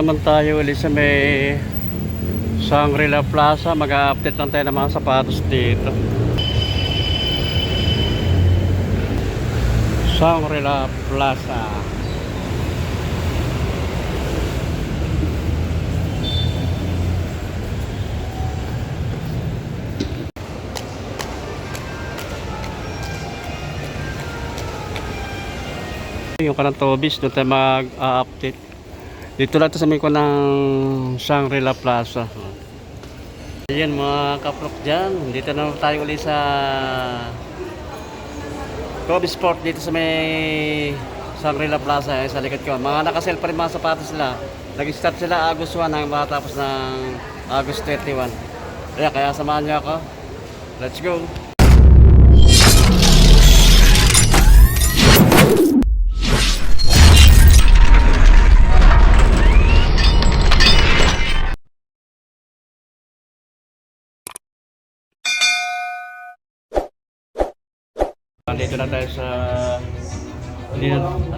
naman tayo ulit sa may Shangri-La Plaza. Mag-update lang tayo ng mga sapatos dito. Shangri-La Plaza. Yung kanang Tobis, doon tayo mag-update. Dito lang ito sa may ko ng Shangri-La Plaza. Ayan mga kaprok dyan. Dito na tayo ulit sa Tobis Sport dito sa may Shangri-La Plaza. Sa likod ko. Mga nakasell pa rin mga sapatos sila. Nag-start sila August 1 hanggang matapos ng August 31. Kaya samahan niyo ako. Let's go!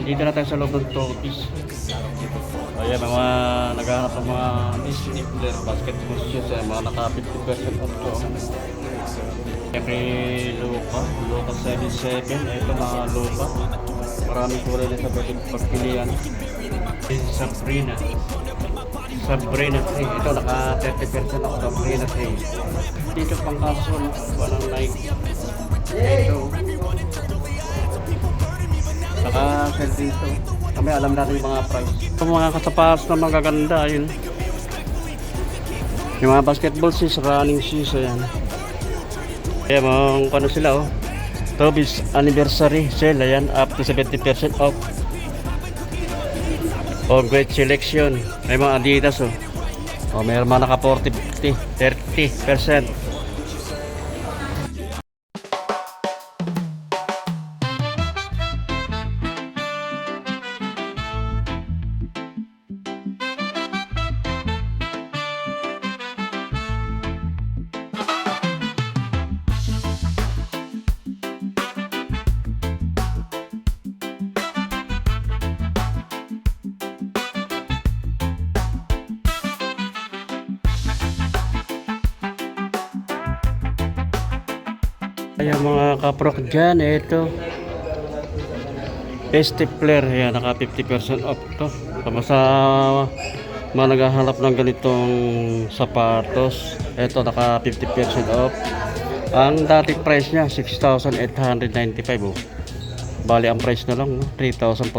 Andito na tayo sa loob ng Tobis. Ayan, mga naghahanap ng mga sneaker, basketball shoes, mga naka 50% off to. Kay Luka 77, ito mga Luka. Maraming kulay na sa pagpilian. Sabrina 3, ito naka 30% off, Sabrina 3. Dito pang kaso, walang Nike. Ito naka-sell dito. Kami alam natin yung mga price. Ito mga kasapatos na magaganda yun. Yung mga basketball shoes, running shoes, ayan. Kaya mga ano sila oh, Tobis anniversary sale, ayan, up to 70% off. Oh, great selection. May mga Adidas oh. Oh, mayroon mga naka 40, 50, 30%. Ayan mga kaprok dyan, ito Stapler, ayan, naka 50% off to. Sa mga naghahanap ng ganitong sapatos, ito naka 50% off. Ang dating price nya 6,895 oh. Bali ang price na lang 3,447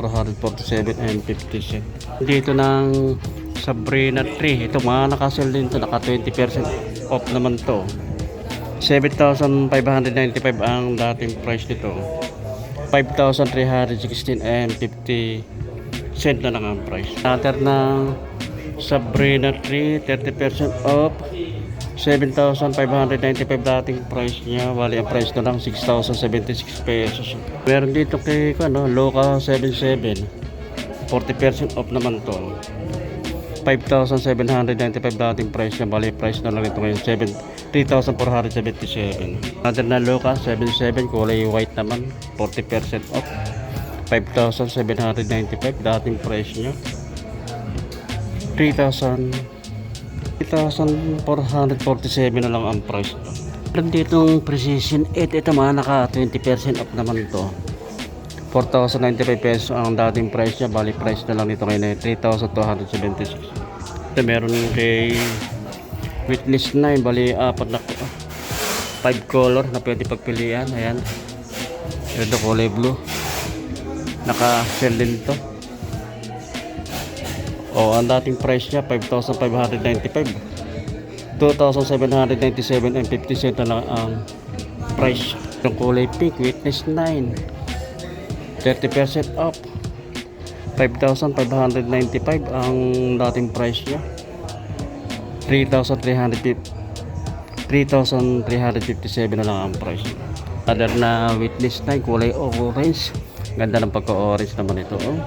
and 50 cents. Dito ng Sabrina 3, ito mga nakasell din to, naka 20% off naman to. 7,595 ang dating price nito. 5,316 and 50 cent na lang ang price. Natter ng Sabrina 3, 30% off. 7,595 dating price niya. Bali ang price na lang 6,076 pesos. Meron dito kay Luka 77, 40% off naman to. 5,795 dating price niya. Bali price na lang ito ngayon 3,477. Natin na Luka 77, kulay white naman, 40% off. 5,795 dating price niya. 3,447 na lang ang price. Meron ditong Precision 8, ito mga naka 20% off naman to. 4,095 pesos ang dating price niya. Bali price na lang dito ngayon 3,276. Ito meron kay Witness 9, bali apat na 5 color na pwede pagpilian. Ayan, ito kulay blue, naka sell din to. Ang dating price niya 5,595, 2,797 and 50 cents na lang ang price. Yung kulay pink, Witness 9, 30% off, 5,595 ang dating price niya. 3,357 na lang ang price. Other na Witness 9, kulay orange. Ganda ng pagka-orange naman ito oh.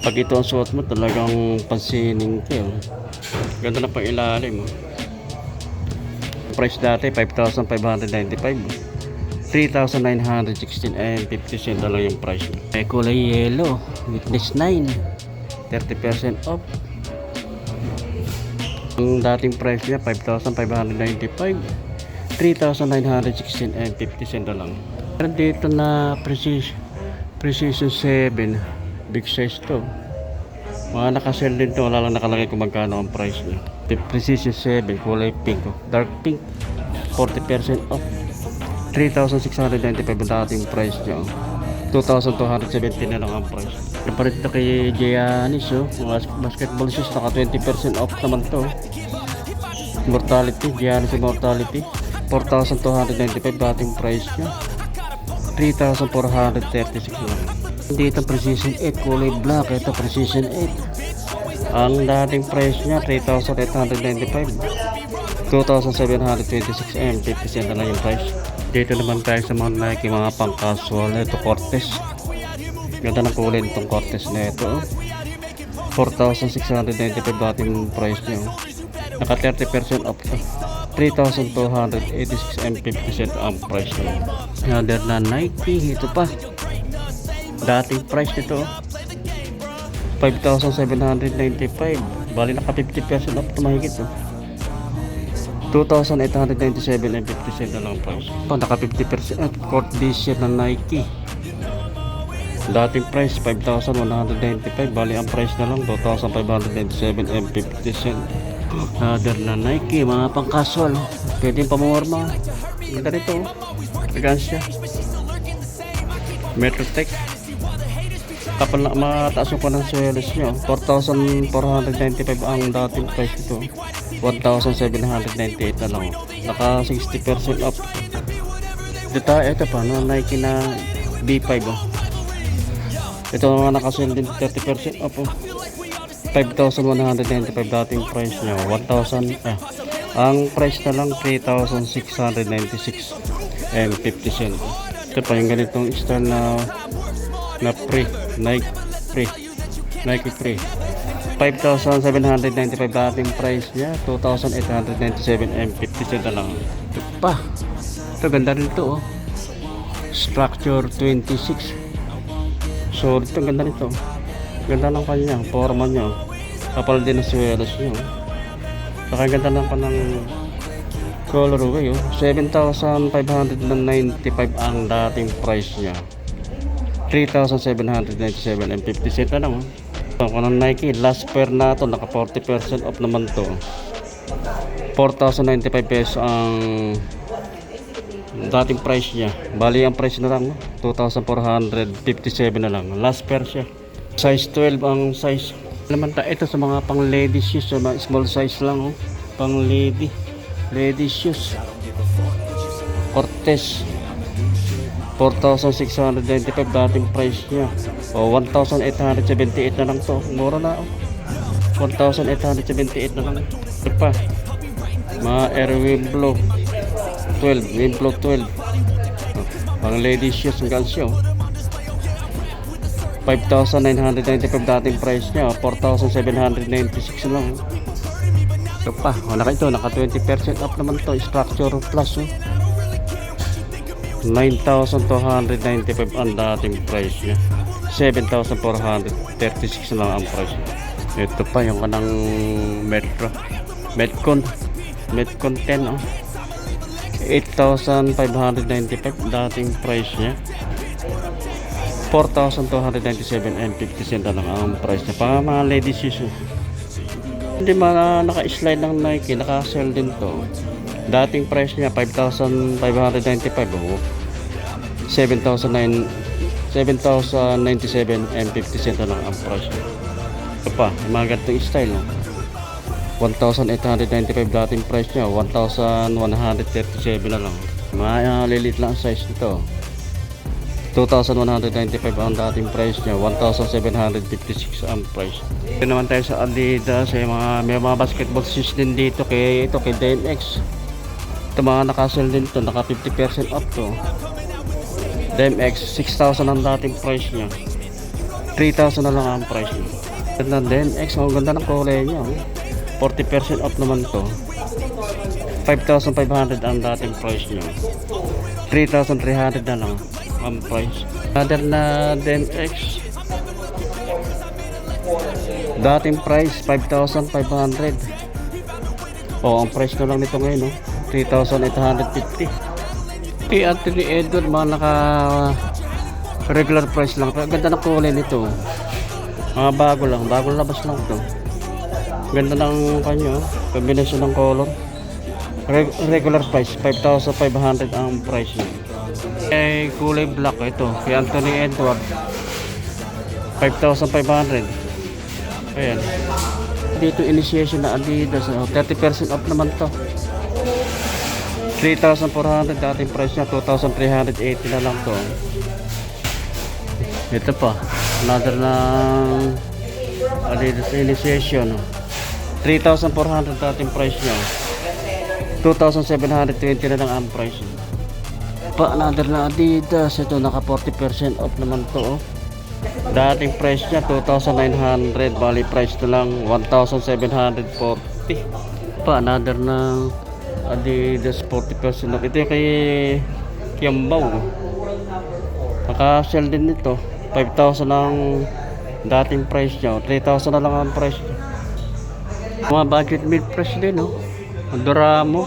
Pag ito ang suot mo, talagang pansining ka oh. Ganda na pang ilalim oh. Price dati 5,595, 3,916 and 50 cents na lang yung price. Kulay yellow, Witness 9, 30% off, Ang dating price niya 5,595, 3,916 and 50 cent na lang. Meron dito na Precision 7, big size to. Mga nakasell din to, wala lang nakalagay kung magkano ang price niya. Precision 7, kulay pink, dark pink, 40% off, 3,695 ang dating price niya. 2,270 na lang ang price. Kapalit na kay Giannis, mga basketball shoes, naka 20% off naman to. Mortality, Giannis Immortality, 4,295 dating price niya, 3,436 lang. Dito Precision 8, kulay black. Ito Precision 8, ang dating price niya 3,895, 2,726 and 50 cent na lang yung price. Dito naman tayo sa mga Nike, mga pang casual. Ito Cortez, ganda ng kulay nitong Cortez na ito. 4,695 dating price niya, naka 30% off to, 3,286 and 50 cent ang price niya. Another na Nike, ito pa dating price nito 5,795, bali naka 50% off, tumahigit 2,897 and 50 cent na lang price. Naka 50% off court edition na Nike, dating price 5,195, bali ang price na lang 2,597 and 50 cent. Other na Nike, mga pang casual, pwedeng pamorma. Ganda rito, elegansya. Metrotech, kapal na mataas yung pa ng swelos nyo, 4,495 ang dating price nito, 1,798 na lang, naka 60% off. Ito pa no, Nike na B5 ito mga nakasell din 30% off 5,195 dating price niya, 1,000 ang price na lang 3,696 and 50 cent. Ito pa yung ganitong style na Nike Free, 5,795 dating price niya, 2,897 and 50 cent na lang. Ito pa, ito ganda rin ito Structure 26, so ito ganda nito, ganda ng kanya forma niya, kapal din ang swelos niya, saka ganda ng panang colorway 7,595 ang dating price niya, 3,797 and 50 cent na lang. Kung ng Nike last pair na to, naka 40% off naman to, 4,095 pesos ang dating price niya, bali ang price na lang 2,457 na lang. Last pair siya, size 12 ang size. Naman ito sa mga pang lady shoes, so mga small size lang pang lady shoes. Cortez, 4,695 dating price niya, 1,878 na lang to, mura na 1,878 na lang. Ito pa, mga Air Wimblow 12, pang lady shoes ang gansyo, 5,995 dating price niya, 4,796 lang. Ito pa, naka 20% off naman to, Structure Plus 9,295 ang dating price niya, 7,436 lang ang price niya. Ito pa yung kanang Metcon 10 8,595 dating price niya, 4,297 and 50 cent lang ang price niya. Pang mga ladies shoes hindi naka-slide ng Nike, naka-sell din to. Dating price niya 5,595 7,097 and 50 cent lang ang price niya. Ito pa, mga ganitong style 1,895 dating price niya, 1,137 na lang. Mga lilit lang size nito, 2,195 ang dating price niya, 1,756 ang price. Ito naman tayo sa Adidas, may mga basketball shoes din dito kay DMX. Ito mga nakasell din to, naka 50% off to. DMX 6,000 ang dating price niya, 3,000 na lang ang price niya. Ito na DMX, maganda ng kulay niya, 40% off naman to, 5,500 ang dating price niya, 3,300 na lang ang price. Other na DMX, dating price 5,500, Oh, ang price na lang nito ngayon, no? 3,850. Kay Anthony Edward, mga naka regular price lang. Pero ganda ng kulay nito. Mga bago labas lang ito. Ganda ng kanyo, combination ng color. Regular price, 5,500 ang price niya. Kay kulay black ito, kay Anthony Edward, 5,500. Ayan. Dito initiation na Adidas, 30% off naman to. 3,400 dating price niya, 2,380 na lang to. Ito pa, another ng Adidas initiation, 3,400 dating price niya, 2,720 na lang ang price niya. Pa another na Adidas, ito naka 40% off naman to. Dating price niya 2,900, bali price na lang 1,740. Pa another na Adidas 40% off. Ito yung kay Kiambaw, naka-sell din nito, 5,000 ang dating price niya, 3,000 na lang ang price niya. Mga budget mid price din, no? Doramo,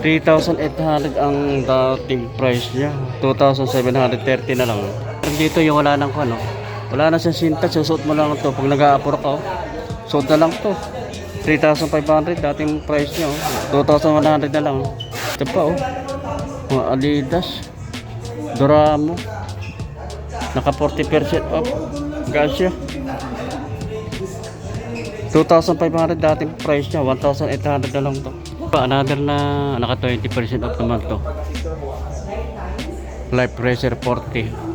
3,800 ang dating price niya, 2,730 na lang. Dito yung wala nang ano, wala na sa sinta, susuot mo lang to pag nag-aapura ka, suot na lang to. 3,500 dating price niya, 2,100 na lang. Ito pa, mga Adidas Doramo, naka 40% off, gasya, 2,500 dating price niya, 1,800 na lang to. Pa another na naka 20% off naman to, Life Racer 40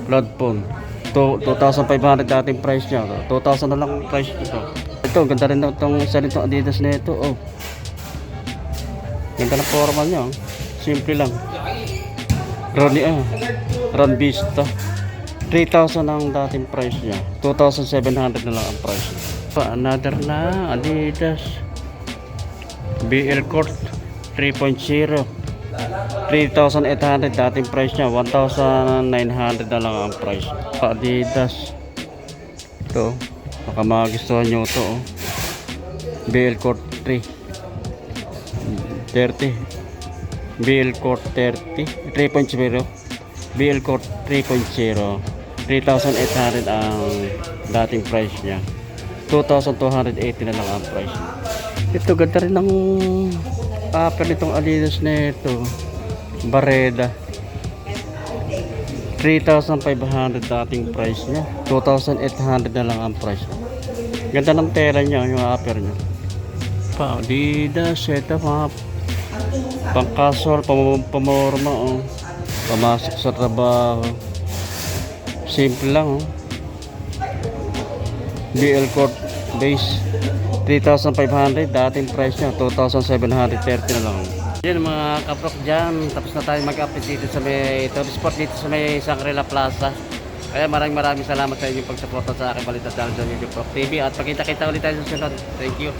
Blood Phone, 2,500 dating price niya, 2,000 na lang price nito. Ito ganda rin itong isa nitong Adidas na ito, ganda na formal niya, simple lang. Ron Vista, 3,000 ang dating price niya, 2,700 na lang ang price niya. Pa another na Adidas BL Court 3.0, 3,800 dating price niya, 1,900 na lang ang price. Pa Adidas ito, baka magustuhan nyo ito, BL Court 30 BL Court 3.0, BL Court 3.0, 3,800 ang dating price niya, 2,280 na lang ang price niya. Ito ganda rin ng upper nitong Adidas na ito, Barreda, 3,500 dating price niya, 2,800 na lang ang price. Ganda ng tela niya, yung upper niya. Pa Adidas, ito mga pang casual, pamorma, pamasok sa trabaho, simple lang, BL Court base, 3,500 dating price niya, 2,730 na lang. Yan mga kaprok dyan, tapos na tayo mag-update dito sa may tourist spot dito sa may Shangri-La Plaza. Kaya maraming salamat sa inyong pagsuporta sa aking balita dahil sa YouTube Prok TV, at pagkita-kita ulit tayo sa sunod. Thank you.